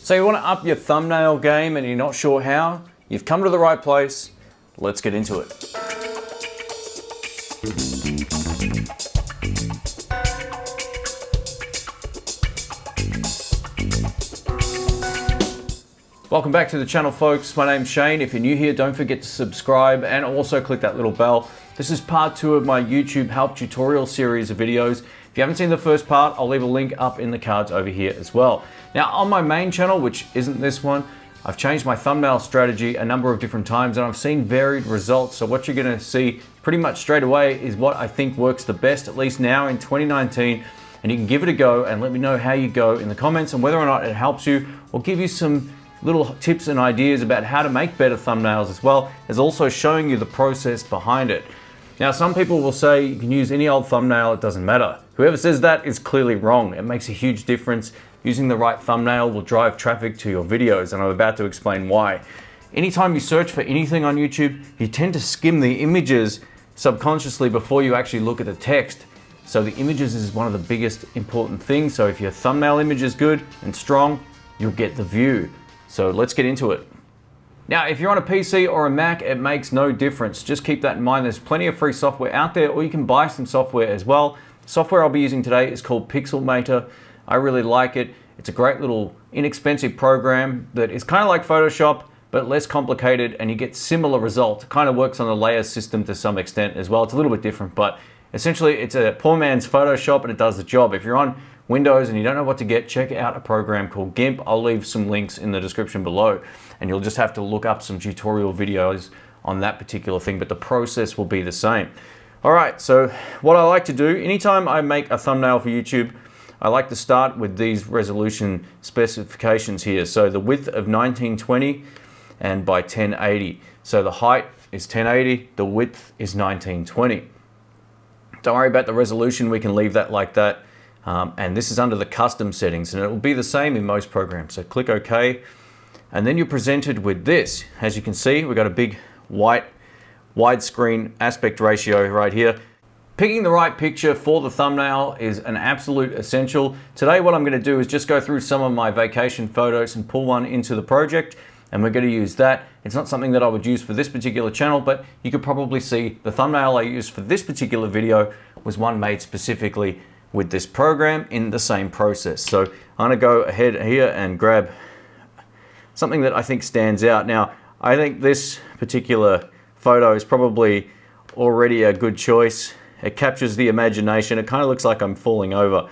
So you want to up your thumbnail game and you're not sure how? You've come to the right place. Let's get into it. Welcome back to the channel, folks. My name's Shane. If you're new here, don't forget to subscribe and also click that little bell. This is part 2 of my YouTube help tutorial series of videos. If you haven't seen the first part, I'll leave a link up in the cards over here as well. Now on my main channel, which isn't this one, I've changed my thumbnail strategy a number of different times and I've seen varied results. So what you're gonna see pretty much straight away is what I think works the best, at least now in 2019. And you can give it a go and let me know how you go in the comments and whether or not it helps you, or give you some little tips and ideas about how to make better thumbnails, as well as also showing you the process behind it. Now, some people will say you can use any old thumbnail, it doesn't matter. Whoever says that is clearly wrong. It makes a huge difference. Using the right thumbnail will drive traffic to your videos, and I'm about to explain why. Anytime you search for anything on YouTube, you tend to skim the images subconsciously before you actually look at the text. So the images is one of the biggest important things. So if your thumbnail image is good and strong, you'll get the view. So let's get into it. Now, if you're on a PC or a Mac, it makes no difference. Just keep that in mind. There's plenty of free software out there, or you can buy some software as well. The software I'll be using today is called Pixelmator. I really like it. It's a great little inexpensive program that is kind of like Photoshop, but less complicated, and you get similar results. It kind of works on the layer system to some extent as well. It's a little bit different, but essentially it's a poor man's Photoshop and it does the job. If you're on Windows and you don't know what to get, check out a program called G.I.M.P. I'll leave some links in the description below, and you'll just have to look up some tutorial videos on that particular thing, but the process will be the same. All right, so what I like to do, anytime I make a thumbnail for YouTube, I like to start with these resolution specifications here. So the width of 1920 and by 1080. So the height is 1080, the width is 1920. Don't worry about the resolution, we can leave that like that. And this is under the custom settings, and it will be the same in most programs. So click OK, and then you're presented with this. As you can see, we've got a big widescreen aspect ratio right here. Picking the right picture for the thumbnail is an absolute essential. Today what I'm going to do is just go through some of my vacation photos and pull one into the project, and we're going to use that. It's not something that I would use for this particular channel, but you could probably see the thumbnail I used for this particular video was one made specifically with this program in the same process. So I'm gonna go ahead here and grab something that I think stands out. Now, I think this particular photo is probably already a good choice. It captures the imagination. It kind of looks like I'm falling over.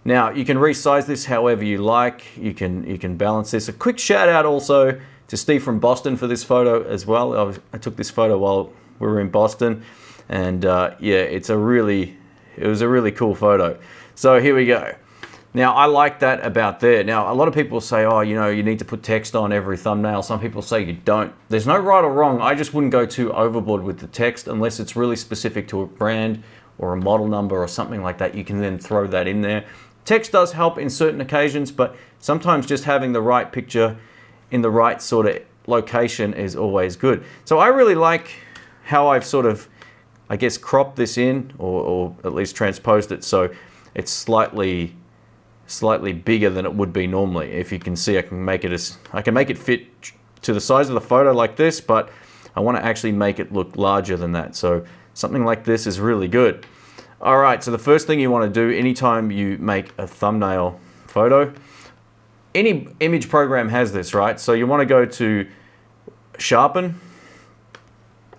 Now, you can resize this however you like. You can balance this. A quick shout out also to Steve from Boston for this photo as well. I took this photo while we were in Boston, and yeah, it was a really cool photo. So here we go. Now, I like that about there. Now, a lot of people say, oh, you know, you need to put text on every thumbnail. Some people say you don't. There's no right or wrong. I just wouldn't go too overboard with the text unless it's really specific to a brand or a model number or something like that. You can then throw that in there. Text does help in certain occasions, but sometimes just having the right picture in the right sort of location is always good. So I really like how I've sort of, I guess, cropped this in, or at least transposed it so it's slightly bigger than it would be normally. If you can see, I can make it fit to the size of the photo like this, but I want to actually make it look larger than that. So something like this is really good. All right, so the first thing you want to do anytime you make a thumbnail photo, any image program has this, right? So you want to go to Sharpen,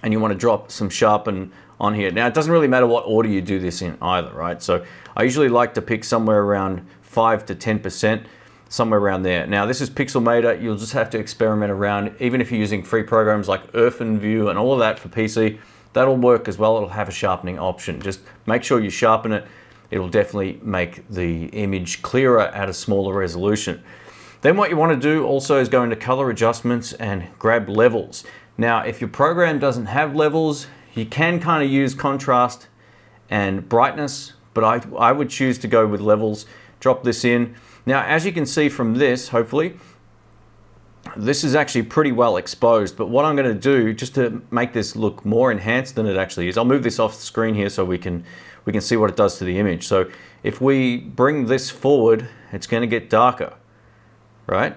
and you want to drop some Sharpen on here. Now, it doesn't really matter what order you do this in either, right? So I usually like to pick somewhere around 5 to 10%, somewhere around there. Now, this is Pixelmator. You'll just have to experiment around. Even if you're using free programs like View and all of that for PC, that'll work as well. It'll have a sharpening option. Just make sure you sharpen it. It'll definitely make the image clearer at a smaller resolution. Then what you want to do also is go into color adjustments and grab levels. Now, if your program doesn't have levels, you can kind of use contrast and brightness, but I would choose to go with levels. Drop this in. Now, as you can see from this, hopefully, this is actually pretty well exposed, but what I'm going to do just to make this look more enhanced than it actually is, I'll move this off the screen here so we can see what it does to the image. So if we bring this forward, it's going to get darker, right?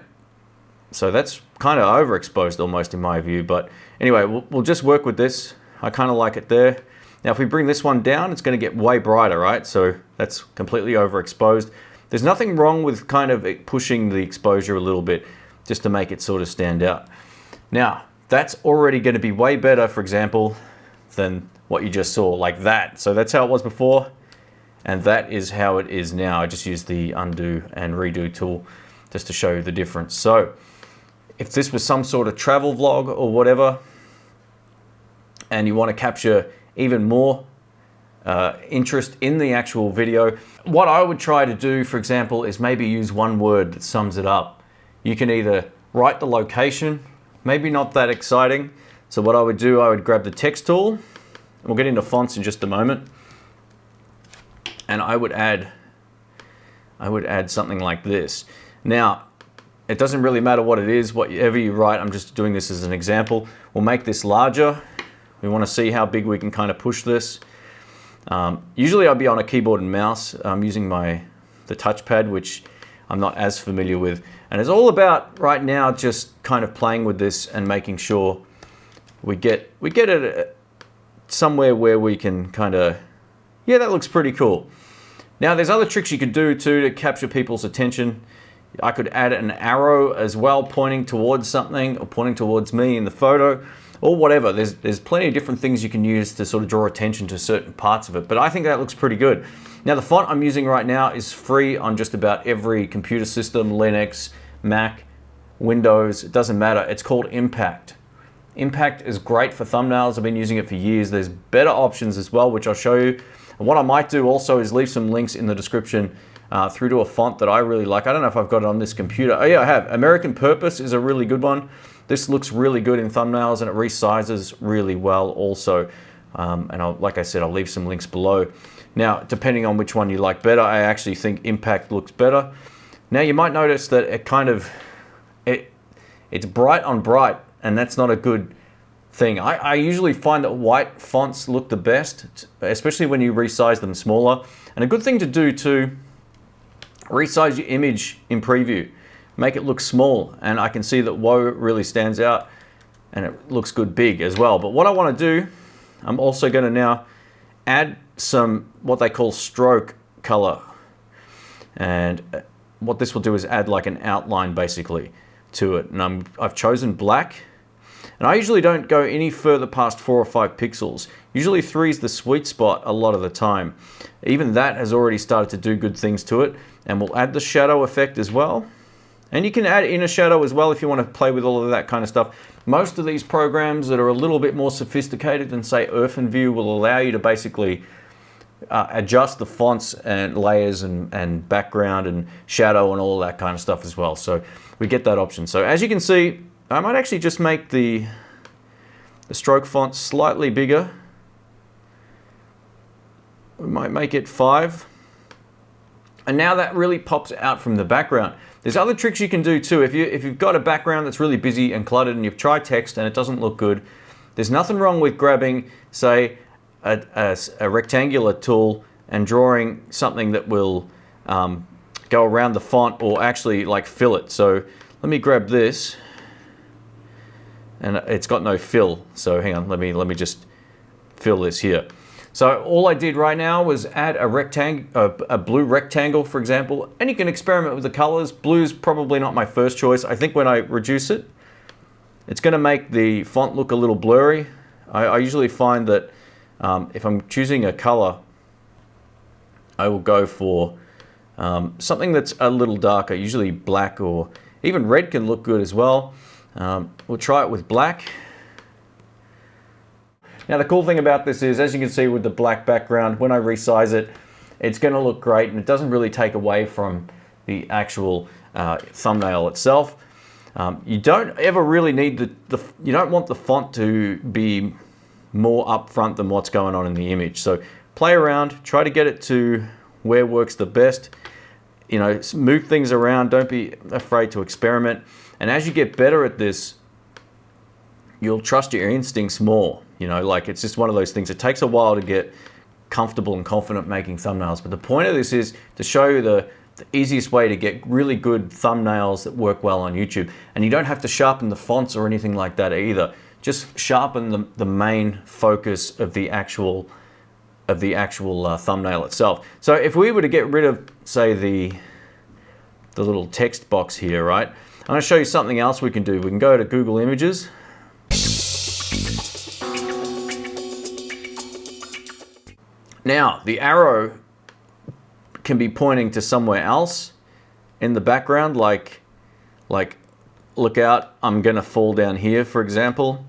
So that's kind of overexposed almost in my view. But anyway, we'll just work with this. I kind of like it there. Now, if we bring this one down, it's going to get way brighter, right? So that's completely overexposed. There's nothing wrong with kind of pushing the exposure a little bit just to make it sort of stand out. Now, that's already going to be way better, for example, than what you just saw, like that. So that's how it was before, and that is how it is now. I just used the undo and redo tool just to show you the difference. So if this was some sort of travel vlog or whatever, and you want to capture even more interest in the actual video, what I would try to do, for example, is maybe use one word that sums it up. You can either write the location, maybe not that exciting. So what I would do, I would grab the text tool, and we'll get into fonts in just a moment, and I would add something like this. Now, it doesn't really matter what it is, whatever you write, I'm just doing this as an example. We'll make this larger. We want to see how big we can kind of push this. Usually I'll be on a keyboard and mouse. I'm using the touchpad, which I'm not as familiar with. And it's all about right now just kind of playing with this and making sure we get it somewhere where we can kind of, yeah, that looks pretty cool. Now there's other tricks you could do too to capture people's attention. I could add an arrow as well pointing towards something or pointing towards me in the photo or whatever. There's plenty of different things you can use to sort of draw attention to certain parts of it, but I think that looks pretty good. Now the font I'm using right now is free on just about every computer system, Linux, Mac, Windows, it doesn't matter. It's called Impact. Impact is great for thumbnails. I've been using it for years. There's better options as well, which I'll show you. And what I might do also is leave some links in the description through to a font that I really like. I don't know if I've got it on this computer. Oh yeah, I have. American Purpose is a really good one. This looks really good in thumbnails and it resizes really well also. And like I said, I'll leave some links below. Now, depending on which one you like better, I actually think Impact looks better. Now you might notice that it's bright on bright, and that's not a good thing. I usually find that white fonts look the best, especially when you resize them smaller. And a good thing to do too, resize your image in preview. Make it look small, and I can see that Woe really stands out, and it looks good big as well. But what I want to do, I'm also going to now add some what they call stroke color. And what this will do is add like an outline basically to it. And I've chosen black. And I usually don't go any further past 4 or 5 pixels. Usually 3 is the sweet spot a lot of the time. Even that has already started to do good things to it. And we'll add the shadow effect as well. And you can add inner shadow as well if you want to play with all of that kind of stuff. Most of these programs that are a little bit more sophisticated than say OpenView will allow you to basically adjust the fonts and layers and background and shadow and all of that kind of stuff as well. So we get that option. So as you can see, I might actually just make the stroke font slightly bigger. We might make it 5. And now that really pops out from the background. There's other tricks you can do too. If you've got a background that's really busy and cluttered and you've tried text and it doesn't look good, there's nothing wrong with grabbing, say, a rectangular tool and drawing something that will go around the font or actually like fill it. So let me grab this, and it's got no fill. So hang on, let me just fill this here. So all I did right now was add a blue rectangle, for example, and you can experiment with the colors. Blue's probably not my first choice. I think when I reduce it, it's going to make the font look a little blurry. I usually find that if I'm choosing a color, I will go for something that's a little darker, usually black, or even red can look good as well. We'll try it with black. Now the cool thing about this is, as you can see with the black background, when I resize it, it's going to look great, and it doesn't really take away from the actual thumbnail itself. You don't ever really need you don't want the font to be more upfront than what's going on in the image. So play around, try to get it to where works the best. You know, move things around, don't be afraid to experiment. And as you get better at this, you'll trust your instincts more. You know, like it's just one of those things. It takes a while to get comfortable and confident making thumbnails. But the point of this is to show you the easiest way to get really good thumbnails that work well on YouTube. And you don't have to sharpen the fonts or anything like that either. Just sharpen the main focus of the actual thumbnail itself. So if we were to get rid of, say, the little text box here, right? I'm going to show you something else we can do. We can go to Google Images. Now, the arrow can be pointing to somewhere else in the background, like look out, I'm going to fall down here, for example.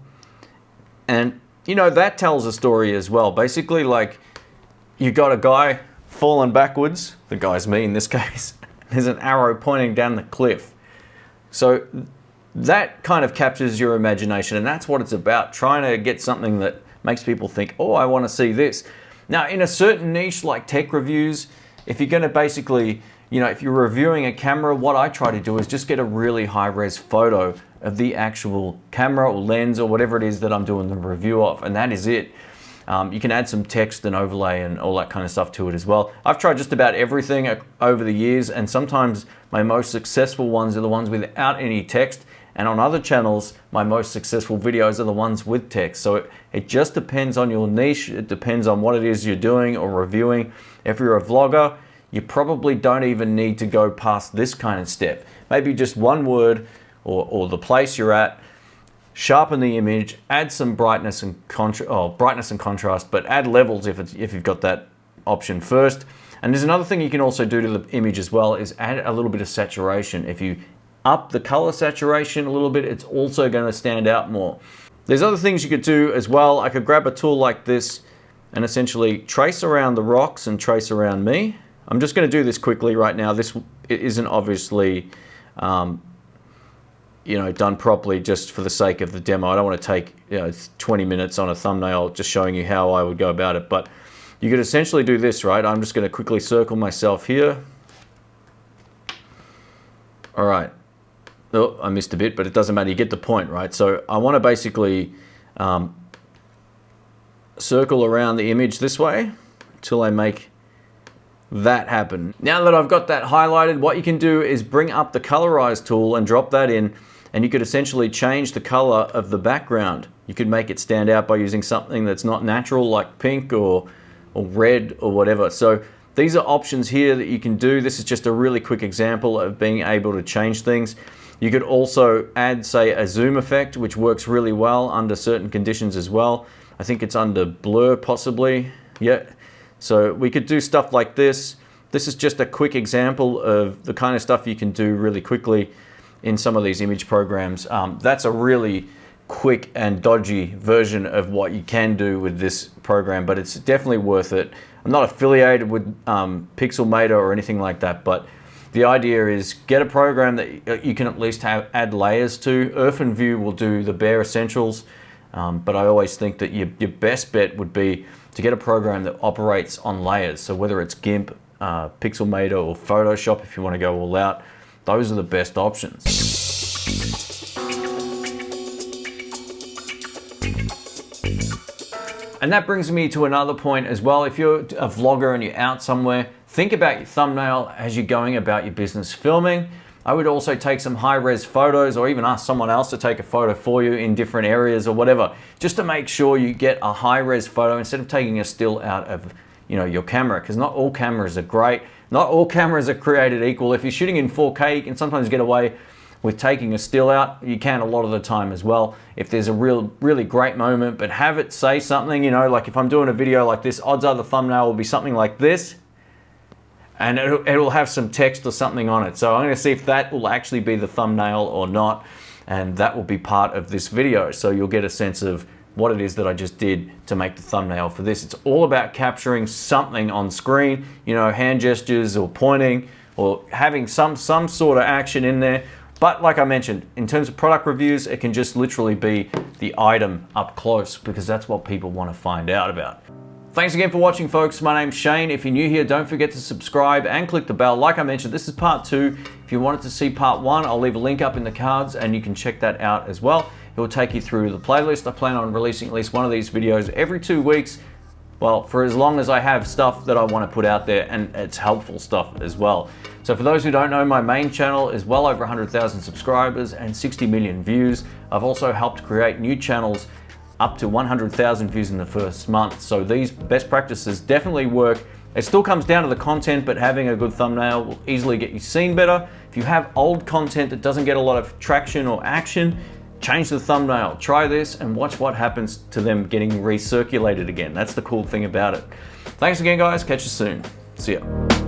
And, you know, that tells a story as well. Basically, like, you got a guy falling backwards. The guy's me in this case. There's an arrow pointing down the cliff. So that kind of captures your imagination, and that's what it's about, trying to get something that makes people think, oh, I want to see this. Now, in a certain niche like tech reviews, if you're going to basically, you know, if you're reviewing a camera, what I try to do is just get a really high-res photo of the actual camera or lens or whatever it is that I'm doing the review of, and that is it. You can add some text and overlay and all that kind of stuff to it as well. I've tried just about everything over the years, and sometimes my most successful ones are the ones without any text, and on other channels, my most successful videos are the ones with text. So it just depends on your niche. It depends on what it is you're doing or reviewing. If you're a vlogger, you probably don't even need to go past this kind of step. Maybe just one word or the place you're at, sharpen the image, add some brightness and contrast, but add levels if you've got that option first. And there's another thing you can also do to the image as well, is add a little bit of saturation. If you up the color saturation a little bit, it's also going to stand out more. There's other things you could do as well. I could grab a tool like this and essentially trace around the rocks and trace around me. I'm just going to do this quickly right now. This isn't obviously you know, done properly just for the sake of the demo. I don't want to take, you know, 20 minutes on a thumbnail just showing you how I would go about it, but you could essentially do this, right? I'm just going to quickly circle myself here. All right. Oh, I missed a bit, but it doesn't matter. You get the point, right? So I want to basically circle around the image this way until I make that happen. Now that I've got that highlighted, what you can do is bring up the Colorize tool and drop that in, and you could essentially change the color of the background. You could make it stand out by using something that's not natural, like pink or red or whatever. So these are options here that you can do. This is just a really quick example of being able to change things. You could also add, say, a zoom effect, which works really well under certain conditions as well. I think it's under blur possibly. Yeah. So we could do stuff like this. This is just a quick example of the kind of stuff you can do really quickly in some of these image programs. That's a really quick and dodgy version of what you can do with this program, but it's definitely worth it. I'm not affiliated with Pixelmator or anything like that, but the idea is get a program that you can at least add layers to. Earth and View will do the bare essentials, but I always think that your best bet would be to get a program that operates on layers. So whether it's GIMP, Pixelmator, or Photoshop, if you want to go all out, those are the best options. And that brings me to another point as well. If you're a vlogger and you're out somewhere, think about your thumbnail as you're going about your business filming. I would also take some high-res photos, or even ask someone else to take a photo for you in different areas or whatever, just to make sure you get a high-res photo instead of taking a still out of, you know, your camera, because not all cameras are great. Not all cameras are created equal. If you're shooting in 4K, you can sometimes get away with taking a still out. You can a lot of the time as well. If there's a really great moment, but have it say something, you know, like if I'm doing a video like this, odds are the thumbnail will be something like this, and it'll have some text or something on it. So I'm going to see if that will actually be the thumbnail or not, and that will be part of this video. So you'll get a sense of what it is that I just did to make the thumbnail for this. It's all about capturing something on screen, you know, hand gestures or pointing or having some sort of action in there. But like I mentioned, in terms of product reviews, it can just literally be the item up close, because that's what people want to find out about. Thanks again for watching, folks. My name's Shane. If you're new here, don't forget to subscribe and click the bell. Like I mentioned, this is part 2. If you wanted to see part 1, I'll leave a link up in the cards and you can check that out as well. It will take you through the playlist. I plan on releasing at least one of these videos every 2 weeks. Well, for as long as I have stuff that I want to put out there, and it's helpful stuff as well. So for those who don't know, my main channel is well over 100,000 subscribers and 60 million views. I've also helped create new channels up to 100,000 views in the first month. So these best practices definitely work. It still comes down to the content, but having a good thumbnail will easily get you seen better. If you have old content that doesn't get a lot of traction or action, change the thumbnail, try this, and watch what happens to them getting recirculated again. That's the cool thing about it. Thanks again, guys. Catch you soon. See ya.